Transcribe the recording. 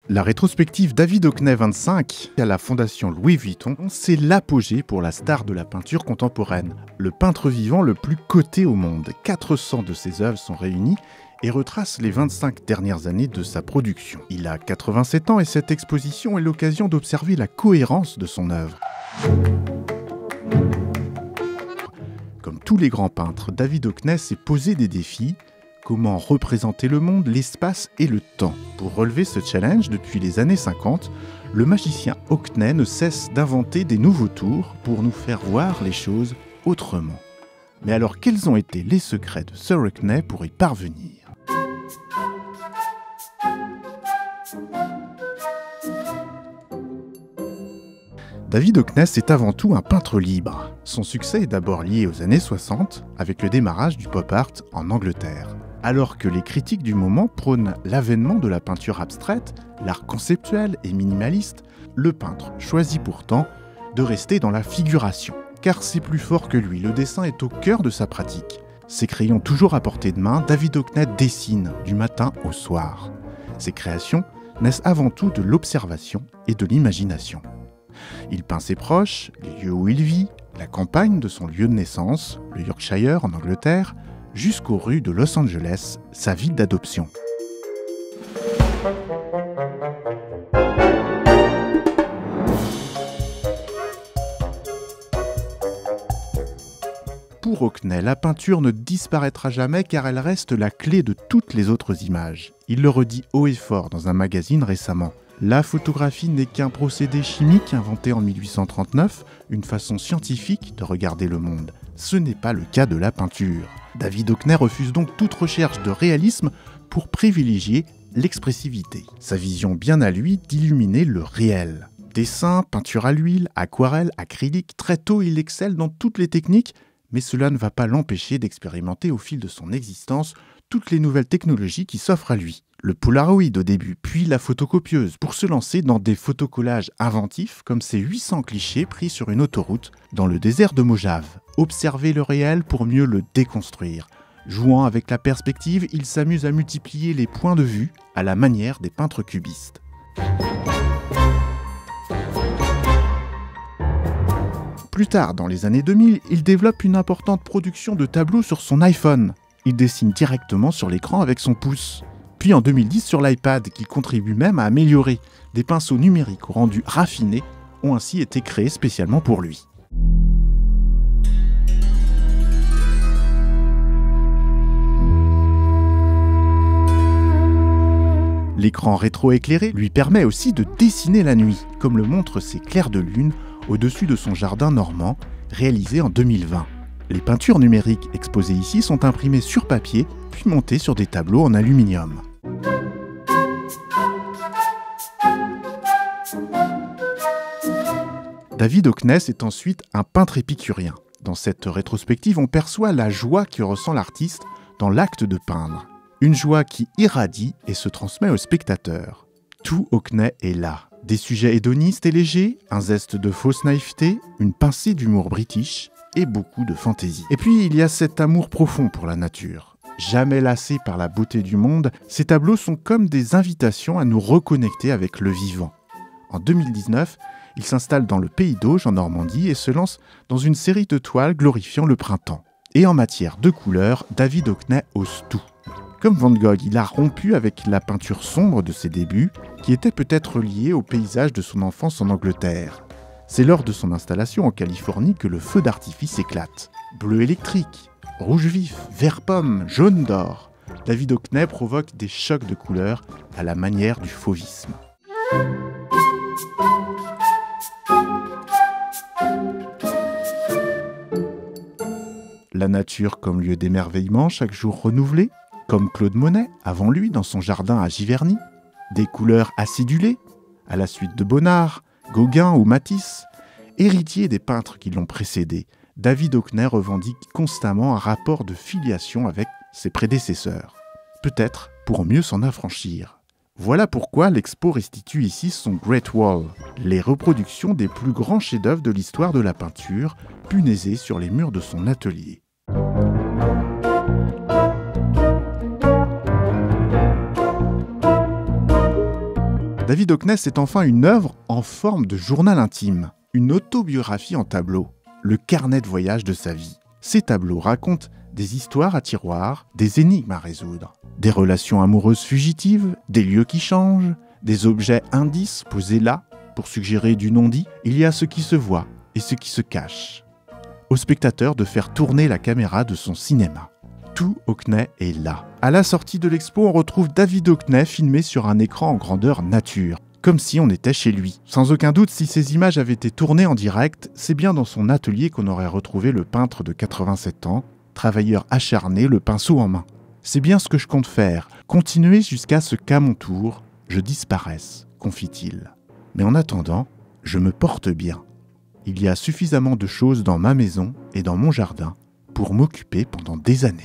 La rétrospective David Hockney 25 à la Fondation Louis Vuitton, c'est l'apogée pour la star de la peinture contemporaine, le peintre vivant le plus coté au monde. 400 de ses œuvres sont réunies et retracent les 25 dernières années de sa production. Il a 87 ans et cette exposition est l'occasion d'observer la cohérence de son œuvre. Comme tous les grands peintres, David Hockney s'est posé des défis. Comment représenter le monde, l'espace et le temps. Pour relever ce challenge, depuis les années 50, le magicien Hockney ne cesse d'inventer des nouveaux tours pour nous faire voir les choses autrement. Mais alors, quels ont été les secrets de Sir Hockney pour y parvenir ? David Hockney est avant tout un peintre libre. Son succès est d'abord lié aux années 60, avec le démarrage du pop art en Angleterre. Alors que les critiques du moment prônent l'avènement de la peinture abstraite, l'art conceptuel et minimaliste, le peintre choisit pourtant de rester dans la figuration. Car c'est plus fort que lui, le dessin est au cœur de sa pratique. Ses crayons toujours à portée de main, David Hockney dessine du matin au soir. Ses créations naissent avant tout de l'observation et de l'imagination. Il peint ses proches, les lieux où il vit, la campagne de son lieu de naissance, le Yorkshire en Angleterre, jusqu'aux rues de Los Angeles, sa ville d'adoption. Pour Hockney, la peinture ne disparaîtra jamais car elle reste la clé de toutes les autres images. Il le redit haut et fort dans un magazine récemment. La photographie n'est qu'un procédé chimique inventé en 1839, une façon scientifique de regarder le monde. Ce n'est pas le cas de la peinture. David Hockney refuse donc toute recherche de réalisme pour privilégier l'expressivité. Sa vision bien à lui d'illuminer le réel. Dessin, peinture à l'huile, aquarelle, acrylique, très tôt il excelle dans toutes les techniques, mais cela ne va pas l'empêcher d'expérimenter au fil de son existence toutes les nouvelles technologies qui s'offrent à lui. Le Polaroid au début, puis la photocopieuse, pour se lancer dans des photocollages inventifs comme ces 800 clichés pris sur une autoroute dans le désert de Mojave. Observer le réel pour mieux le déconstruire. Jouant avec la perspective, il s'amuse à multiplier les points de vue à la manière des peintres cubistes. Plus tard, dans les années 2000, il développe une importante production de tableaux sur son iPhone. Il dessine directement sur l'écran avec son pouce. Puis en 2010 sur l'iPad, qu'il contribue même à améliorer. Des pinceaux numériques au rendu raffiné ont ainsi été créés spécialement pour lui. L'écran rétroéclairé lui permet aussi de dessiner la nuit, comme le montrent ces clairs de lune au-dessus de son jardin normand, réalisé en 2020. Les peintures numériques exposées ici sont imprimées sur papier, puis montées sur des tableaux en aluminium. David Hockney est ensuite un peintre épicurien. Dans cette rétrospective, on perçoit la joie que ressent l'artiste dans l'acte de peindre. Une joie qui irradie et se transmet au spectateur. Tout Hockney est là. Des sujets hédonistes et légers, un zeste de fausse naïveté, une pincée d'humour british et beaucoup de fantaisie. Et puis il y a cet amour profond pour la nature. Jamais lassé par la beauté du monde, ces tableaux sont comme des invitations à nous reconnecter avec le vivant. En 2019, il s'installe dans le Pays d'Auge en Normandie et se lance dans une série de toiles glorifiant le printemps. Et en matière de couleurs, David Hockney ose tout. Comme Van Gogh, il a rompu avec la peinture sombre de ses débuts, qui était peut-être liée au paysage de son enfance en Angleterre. C'est lors de son installation en Californie que le feu d'artifice éclate. Bleu électrique, rouge vif, vert pomme, jaune d'or. David Hockney provoque des chocs de couleurs à la manière du fauvisme. La nature comme lieu d'émerveillement chaque jour renouvelé, comme Claude Monet, avant lui, dans son jardin à Giverny. Des couleurs acidulées, à la suite de Bonnard, Gauguin ou Matisse. Héritier des peintres qui l'ont précédé, David Hockney revendique constamment un rapport de filiation avec ses prédécesseurs. Peut-être pour mieux s'en affranchir. Voilà pourquoi l'expo restitue ici son Great Wall, les reproductions des plus grands chefs-d'œuvre de l'histoire de la peinture, punaisés sur les murs de son atelier. David Hockney, c'est enfin une œuvre en forme de journal intime, une autobiographie en tableau, le carnet de voyage de sa vie. Ces tableaux racontent des histoires à tiroir, des énigmes à résoudre, des relations amoureuses fugitives, des lieux qui changent, des objets indices posés là pour suggérer du non-dit. Il y a ce qui se voit et ce qui se cache. Au spectateur de faire tourner la caméra de son cinéma. Tout Hockney est là. À la sortie de l'expo, on retrouve David Hockney filmé sur un écran en grandeur nature, comme si on était chez lui. Sans aucun doute, si ces images avaient été tournées en direct, c'est bien dans son atelier qu'on aurait retrouvé le peintre de 87 ans, travailleur acharné, le pinceau en main. C'est bien ce que je compte faire, continuer jusqu'à ce qu'à mon tour, je disparaisse, confie-t-il. Mais en attendant, je me porte bien. Il y a suffisamment de choses dans ma maison et dans mon jardin pour m'occuper pendant des années.